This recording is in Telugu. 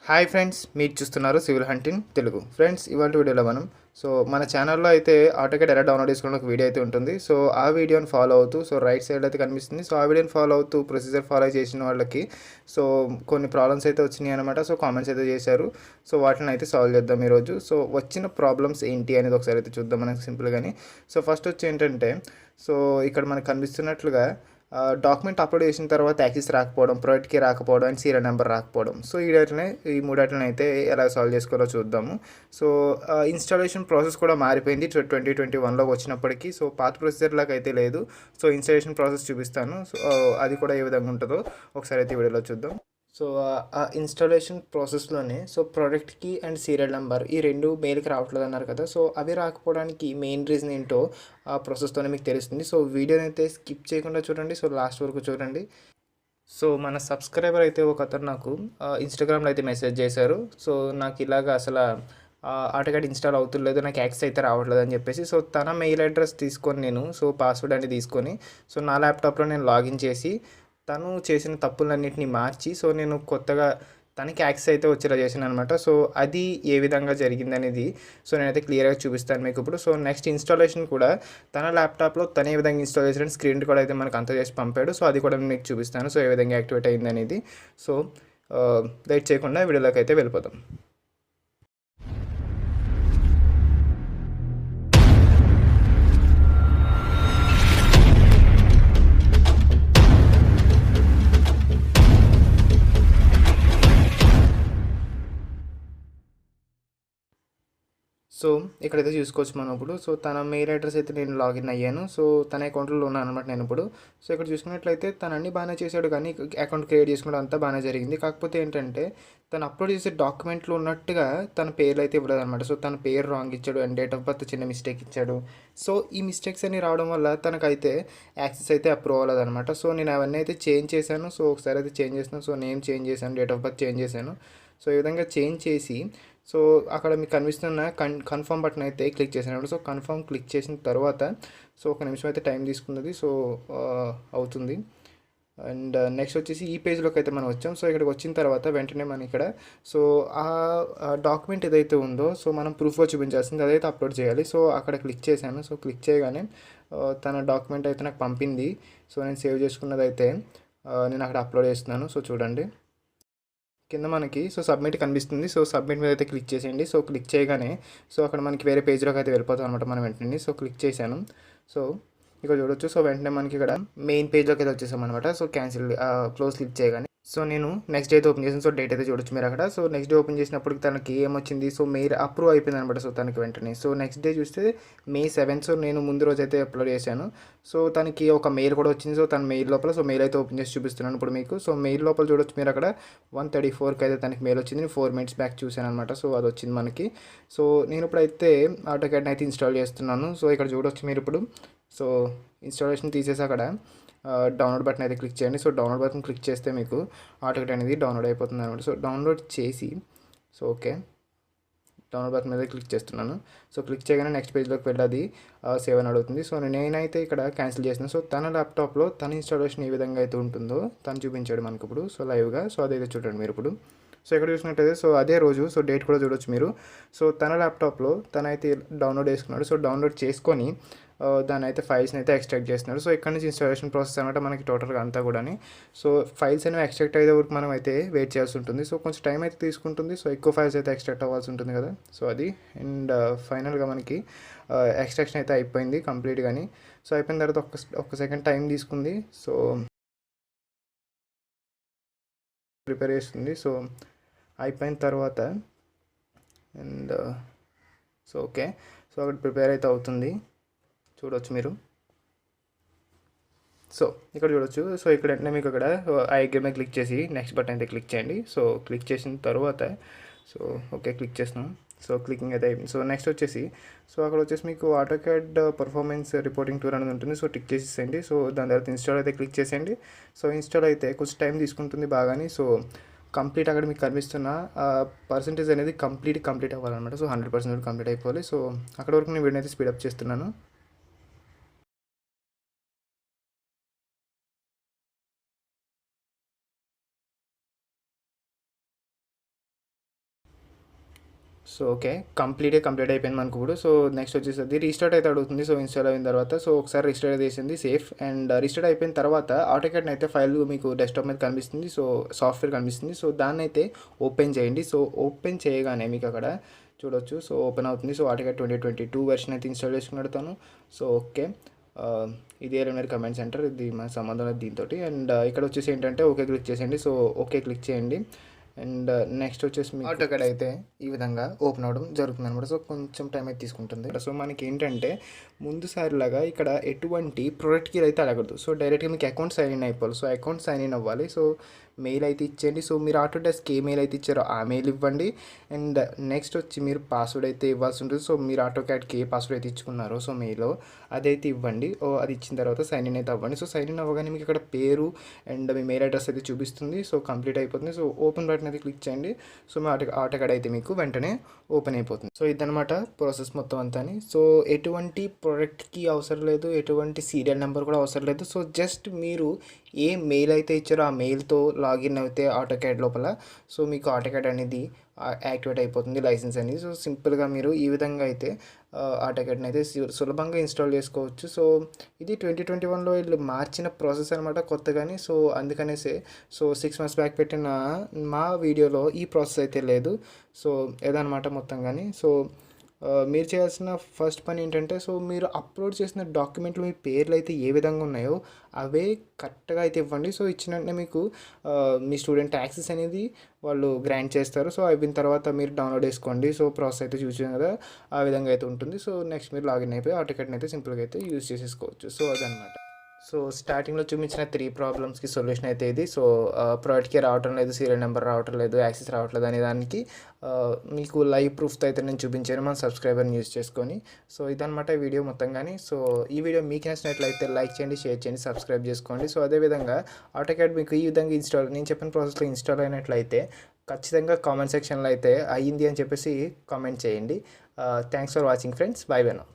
హాయ్ ఫ్రెండ్స్, మీరు చూస్తున్నారు సివిల్ హంటింగ్ తెలుగు. ఫ్రెండ్స్, ఇవాళ వీడియోలో మనం మన ఛానల్లో అయితే ఆటోకేడ్ ఎలా డౌన్లోడ్ చేసుకున్న ఒక వీడియో అయితే ఉంటుంది. సో ఆ వీడియోని ఫాలో అవుతూ రైట్ సైడ్ అయితే కనిపిస్తుంది. సో ఆ వీడియోని ఫాలో అవుతూ ప్రొసీజర్ ఫాలో చేసిన వాళ్ళకి సో కొన్ని ప్రాబ్లమ్స్ అయితే వచ్చినాయి అనమాట. సో కామెంట్స్ అయితే చేశారు. సో వాటిని అయితే సాల్వ్ చేద్దాం ఈరోజు. సో వచ్చిన ప్రాబ్లమ్స్ ఏంటి అనేది ఒకసారి అయితే చూద్దాం మనకు సింపుల్గాని. సో ఫస్ట్ వచ్చి ఏంటంటే ఇక్కడ మనకు కనిపిస్తున్నట్లుగా డాక్యుమెంట్ అప్లోడ్ చేసిన తర్వాత యాక్సెస్ రాకపోవడం, ప్రొడక్ట్కి రాకపోవడం అండ్ సీరియల్ నెంబర్ రాకపోవడం. సో ఈ మూడాటిని అయితే ఎలా సాల్వ్ చేసుకోవాలో చూద్దాము. సో ఇన్స్టాలేషన్ ప్రాసెస్ కూడా మారిపోయింది 2021లోకి వచ్చినప్పటికీ. సో పాత ప్రొసీజర్ లాగా అయితే లేదు. సో ఇన్స్టాలేషన్ ప్రాసెస్ చూపిస్తాను. సో అది కూడా ఏ విధంగా ఉంటుందో ఒకసారి అయితే వీడియోలో చూద్దాం. సో ఆ ఇన్స్టాలేషన్ ప్రాసెస్లోనే ప్రోడక్ట్కి అండ్ సీరియల్ నెంబర్ ఈ రెండు మెయిల్కి రావట్లేదు అన్నారు కదా. సో అవి రాకపోవడానికి మెయిన్ రీజన్ ఏంటో ఆ ప్రాసెస్తోనే మీకు తెలుస్తుంది. సో వీడియోని అయితే స్కిప్ చేయకుండా చూడండి. సో లాస్ట్ వరకు చూడండి. సో మన సబ్స్క్రైబర్ అయితే ఒక అతను నాకు ఇన్స్టాగ్రామ్లో అయితే మెసేజ్ చేశారు. సో నాకు ఇలాగ అసలు ఆటోకాడ్ ఇన్స్టాల్ అవుతులేదు, నాకు యాక్సెస్ అయితే రావట్లేదు అని చెప్పేసి. సో తన మెయిల్ అడ్రస్ తీసుకొని నేను పాస్వర్డ్ అనేది తీసుకొని నా ల్యాప్టాప్లో నేను లాగిన్ చేసి తను చేసిన తప్పులన్నింటినీ మార్చి నేను కొత్తగా తనకి యాక్సెస్ అయితే వచ్చేలా చేశాను అనమాట. సో అది ఏ విధంగా జరిగిందనేది నేనైతే క్లియర్గా చూపిస్తాను మీకు ఇప్పుడు. సో నెక్స్ట్ ఇన్స్టాలేషన్ కూడా తన ల్యాప్టాప్లో తనే ఏ విధంగా ఇన్స్టాల్ చేసిన స్క్రీన్ కూడా అయితే మనకు అంత చేసి పంపాడు. సో అది కూడా మీకు చూపిస్తాను. సో ఏ విధంగా యాక్టివేట్ అయింది అనేది. సో వెయిట్ చేయకుండా వీడియోలోకి అయితే వెళ్ళిపోతాం. సో ఇక్కడైతే చూసుకోవచ్చు మనం ఇప్పుడు. సో తన మెయిల్ అడ్రస్ అయితే నేను లాగిన్ అయ్యాను. సో తన అకౌంట్లో ఉన్నాను అనమాట నేను ఇప్పుడు. సో ఇక్కడ చూసుకున్నట్లయితే తను అన్ని బాగానే చేశాడు, కానీ అకౌంట్ క్రియేట్ చేసుకోవడం అంతా బాగానే జరిగింది. కాకపోతే ఏంటంటే తను అప్లోడ్ చేసే డాక్యుమెంట్లో ఉన్నట్టుగా తన పేర్లు అయితే ఇవ్వలేదు అనమాట. సో తన పేరు రాంగ్ ఇచ్చాడు అండ్ డేట్ ఆఫ్ బర్త్ చిన్న మిస్టేక్ ఇచ్చాడు. సో ఈ మిస్టేక్స్ అన్ని రావడం వల్ల తనకైతే యాక్సెస్ అయితే అప్రూవ్ అవ్వలేదన్నమాట. సో నేను అవన్నీ అయితే చేంజ్ చేశాను. సో ఒకసారి అయితే చేంజ్ చేసాను. సో నేమ్ చేంజ్ చేశాను, డేట్ ఆఫ్ బర్త్ చేంజ్ చేశాను. సో ఈ విధంగా చేంజ్ చేసి అక్కడ మీకు కనిపిస్తున్న కన్ఫర్మ్ బటన్ అయితే క్లిక్ చేసినప్పుడు కన్ఫర్మ్ క్లిక్ చేసిన తర్వాత ఒక నిమిషం అయితే టైం తీసుకున్నది. అవుతుంది. అండ్ నెక్స్ట్ వచ్చేసి ఈ పేజ్లోకి అయితే మనం వచ్చాం. సో ఇక్కడికి వచ్చిన తర్వాత వెంటనే మనం ఇక్కడ ఆ డాక్యుమెంట్ ఏదైతే ఉందో మనం ప్రూఫ్గా చూపించాల్సింది అదైతే అప్లోడ్ చేయాలి. సో అక్కడ క్లిక్ చేశాను. సో క్లిక్ చేయగానే తన డాక్యుమెంట్ అయితే నాకు పంపింది. నేను సేవ్ చేసుకున్నది అయితే నేను అక్కడ అప్లోడ్ చేస్తున్నాను. సో చూడండి, కింద మనకి సబ్మిట్ కనిపిస్తుంది. సబ్మిట్ మీద అయితే క్లిక్ చేసేయండి. క్లిక్ చేయగానే అక్కడ మనకి వేరే పేజ్లోకి అయితే వెళ్ళిపోతాం అనమాట మనం వెంటనే. క్లిక్ చేశాను. ఇక్కడ చూడొచ్చు. వెంటనే మనకి ఇక్కడ మెయిన్ పేజ్లోకి అయితే వచ్చేసాం అనమాట. క్యాన్సిల్ క్లోజ్ క్లిక్ చేయగానే నేను నెక్స్ట్ డే అయితే ఓపెన్ చేసాను. డేట్ అయితే చూడొచ్చు మీరు అక్కడ. నెక్స్ట్ డే ఓపెన్ చేసినప్పుడు తనకి ఏమొచ్చింది, మెయిల్ అప్రూవ్ అయిపోయింది అనమాట. తనకి వెంటనే నెక్స్ట్ డే చూస్తే May 7. నేను ముందు రోజు అయితే అప్లోడ్ చేశాను. తనకి ఒక మెయిల్ కూడా వచ్చింది. తన మెయిల్ లోపల మెయిల్ అయితే ఓపెన్ చేసి చూపిస్తున్నాను ఇప్పుడు మీకు. మెయిల్ లోపల చూడొచ్చు మీరు అక్కడ 1:34కి అయితే తనకి మెయిల్ వచ్చింది. 4 minutes బ్యాక్ చూశాను అనమాట. అది వచ్చింది మనకి. నేను ఇప్పుడైతే ఆటోకాడ్ని అయితే ఇన్స్టాల్ చేస్తున్నాను. ఇక్కడ చూడొచ్చు మీరు ఇప్పుడు. ఇన్స్టాలేషన్ తీసేసి అక్కడ డౌన్లోడ్ బటన్ అయితే క్లిక్ చేయండి. డౌన్లోడ్ బటన్ క్లిక్ చేస్తే మీకు ఆటోకాడ్ అనేది డౌన్లోడ్ అయిపోతుంది అనమాట. డౌన్లోడ్ చేసి ఓకే, డౌన్లోడ్ బటన్ మీద క్లిక్ చేస్తున్నాను. క్లిక్ చేయగానే నెక్స్ట్ పేజ్లోకి వెళ్ళి అది సేవ్ అని అడుగుతుంది. నేనైతే ఇక్కడ క్యాన్సిల్ చేస్తున్నాను. తన ల్యాప్టాప్లో తన ఇన్స్టాలేషన్ ఏ విధంగా అయితే ఉంటుందో తను చూపించాడు మనకు ఇప్పుడు లైవ్గా. అదైతే చూడండి మీరు ఇప్పుడు. ఇక్కడ చూసినట్టయితే అదే రోజు డేట్ కూడా చూడొచ్చు మీరు. తన ల్యాప్టాప్లో తనైతే డౌన్లోడ్ చేసుకున్నాడు. డౌన్లోడ్ చేసుకొని దాని అయితే ఫైల్స్ని అయితే ఎక్స్ట్రాక్ట్ చేస్తున్నాడు. ఇక్కడ నుంచి ఇన్స్టాలేషన్ ప్రాసెస్ అనమాట మనకి టోటల్గా అంతా కూడా. ఫైల్స్ అనేవి ఎక్స్ట్రాక్ట్ అయ్యే వరకు మనం అయితే వెయిట్ చేయాల్సి ఉంటుంది. కొంచెం టైం అయితే తీసుకుంటుంది. ఎక్కువ ఫైల్స్ అయితే ఎక్స్ట్రాక్ట్ అవ్వాల్సి ఉంటుంది కదా. అది అండ్ ఫైనల్గా మనకి ఎక్స్ట్రాక్షన్ అయితే అయిపోయింది కంప్లీట్గాని. అయిపోయిన తర్వాత ఒక సెకండ్ టైం తీసుకుంది. ప్రిపేర్ చేస్తుంది. అయిపోయిన తర్వాత అండ్ ఓకే, అక్కడ ప్రిపేర్ అయితే అవుతుంది. చూడవచ్చు మీరు. ఇక్కడ చూడొచ్చు. ఇక్కడ వెంటనే మీకు అక్కడ ఐ అగ్రీ క్లిక్ చేసి నెక్స్ట్ బటన్ అయితే క్లిక్ చేయండి. క్లిక్ చేసిన తర్వాత ఓకే క్లిక్ చేస్తున్నాం. క్లికింగ్ అయితే అయిపోయింది. నెక్స్ట్ వచ్చేసి అక్కడ వచ్చేసి మీకు ఆటోకాడ్ పర్ఫార్మెన్స్ రిపోర్టింగ్ టూర్ అనేది ఉంటుంది. టిక్ చేసేయండి. దాని తర్వాత ఇన్స్టాల్ అయితే క్లిక్ చేసేయండి. ఇన్స్టాల్ అయితే కొంచెం టైం తీసుకుంటుంది బాగాని. కంప్లీట్ అక్కడ మీకు కనిపిస్తున్న పర్సంటేజ్ అనేది కంప్లీట్ అవ్వాలన్నమాట. 100% కంప్లీట్ అయిపోవాలి. అక్కడ వరకు నేను వీడియో అయితే స్పీడప్ చేస్తున్నాను. సో ఓకే, కంప్లీట్ అయిపోయింది మనకు ఇప్పుడు. సో నెక్స్ట్ వచ్చేసి అది రీస్టార్ట్ అయితే అడుగుతుంది. సో ఇన్స్టాల్ అయిన తర్వాత సో ఒకసారి రీస్టార్ట్ చేసింది సేఫ్. అండ్ రీస్టార్ట్ అయిపోయిన తర్వాత ఆటోకాడ్ అయితే ఫైల్ మీకు డెస్క్టాప్ మీద కనిపిస్తుంది. సో సాఫ్ట్వేర్ కనిపిస్తుంది. సో దాన్ని అయితే ఓపెన్ చేయండి. సో ఓపెన్ చేయగానే మీకు అక్కడ చూడొచ్చు. సో ఓపెన్ అవుతుంది. సో ఆటోకాడ్ 2022 వెర్షన్ అయితే ఇన్స్టాల్ చేసుకుని పెడతాను. సో ఓకే, ఇది ఎలిమినేట్ కమెంట్ సెంటర్, ఇది మన సంబంధం లేదు దీంతో. అండ్ ఇక్కడ వచ్చేసి ఏంటంటే ఓకే క్లిక్ చేసేయండి. సో ఓకే క్లిక్ చేయండి. అండ్ నెక్స్ట్ వచ్చేసి మీ ఆటోకాడ్ అయితే ఈ విధంగా ఓపెన్ అవ్వడం జరుగుతుంది అనమాట. సో కొంచెం టైం అయితే తీసుకుంటుంది. సో మనకి ఏంటంటే ముందుసారిలాగా ఇక్కడ ఎటువంటి ప్రొడక్ట్ కీ అయితే అడగదు. సో డైరెక్ట్గా మీకు అకౌంట్ సైన్ ఇన్ అయిపోవాలి. సో అకౌంట్ సైన్ ఇన్ అవ్వాలి. సో మెయిల్ అయితే ఇచ్చేయండి. సో మీరు ఆటోడెస్క్ ఏ మెయిల్ అయితే ఇచ్చారో ఆ మెయిల్ ఇవ్వండి. అండ్ నెక్స్ట్ వచ్చి మీరు పాస్వర్డ్ అయితే ఇవ్వాల్సి ఉంటుంది. సో మీరు ఆటోకాడ్కి ఏ పాస్వర్డ్ అయితే ఇచ్చుకున్నారో సో మెయిల్లో అదైతే ఇవ్వండి. అది ఇచ్చిన తర్వాత సైన్ ఇన్ అయితే అవ్వండి. సో సైన్ ఇన్ అవ్వగానే మీకు ఇక్కడ పేరు అండ్ మీ మెయిల్ అడ్రస్ అయితే చూపిస్తుంది. సో కంప్లీట్ అయిపోతుంది. సో ఓపెన్ బటన్ అయితే క్లిక్ చేయండి. సో మీ ఆటోకాడ్ అయితే మీకు వెంటనే ఓపెన్ అయిపోతుంది. సో ఇదనమాట ప్రాసెస్ మొత్తం అంతా. సో ఎటువంటి ప్రోడక్ట్కి అవసరం లేదు, ఎటువంటి సీరియల్ నెంబర్ కూడా అవసరం లేదు. సో జస్ట్ మీరు ఏ మెయిల్ అయితే ఇచ్చారో ఆ మెయిల్తో లాగిన్ అయితే ఆటోకాడ్ లోపల సో మీకు ఆటోకాడ్ అనేది యాక్టివేట్ అయిపోతుంది, లైసెన్స్ అనేది. సో సింపుల్గా మీరు ఈ విధంగా అయితే ఆటోకాడ్ని అయితే సులభంగా ఇన్స్టాల్ చేసుకోవచ్చు. సో ఇది 2021లో వీళ్ళు మార్చిన ప్రాసెస్ అనమాట కొత్తగాని. సో అందుకనేసి సో 6 months బ్యాక్ పెట్టిన మా వీడియోలో ఈ ప్రాసెస్ అయితే లేదు. సో ఏదన్నమాట మొత్తం కానీ. సో మీరు చేయాల్సిన ఫస్ట్ పని ఏంటంటే సో మీరు అప్లోడ్ చేసిన డాక్యుమెంట్లు మీ పేర్లు అయితే ఏ విధంగా ఉన్నాయో అవే కరెక్ట్గా అయితే ఇవ్వండి. సో ఇచ్చిన వెంటనే మీకు మీ స్టూడెంట్ యాక్సెస్ అనేది వాళ్ళు గ్రాంట్ చేస్తారు. సో అయిపోయిన తర్వాత మీరు డౌన్లోడ్ చేసుకోండి. సో ప్రాసెస్ అయితే చూసాం కదా, ఆ విధంగా అయితే ఉంటుంది. సో నెక్స్ట్ మీరు లాగిన్ అయిపోయి ఆటోకాడ్ని అయితే సింపుల్గా అయితే యూజ్ చేసేసుకోవచ్చు. సో అదనమాట. సో స్టార్టింగ్లో చూపించిన 3 ప్రాబ్లమ్స్కి సొల్యూషన్ అయితే ఇది. సో ప్రోడక్ట్కి రావటం లేదు, సీరియల్ నెంబర్ రావటం లేదు, యాక్సెస్ రావట్లేదు అనే దానికి మీకు లైవ్ ప్రూఫ్తో అయితే నేను చూపించాను మన సబ్స్క్రైబర్ని యూజ్ చేసుకొని. సో ఇదనమాట వీడియో మొత్తం కానీ. సో ఈ వీడియో మీకు నచ్చినట్లయితే లైక్ చేయండి, షేర్ చేయండి, సబ్స్క్రైబ్ చేసుకోండి. సో అదేవిధంగా ఆటోకాడ్ మీకు ఈ విధంగా ఇన్స్టాల్, నేను చెప్పిన ప్రాసెస్లో ఇన్స్టాల్ అయినట్లయితే ఖచ్చితంగా కామెంట్ సెక్షన్లో అయితే అయ్యింది అని చెప్పేసి కామెంట్ చేయండి. Thanks for watching friends. By by now.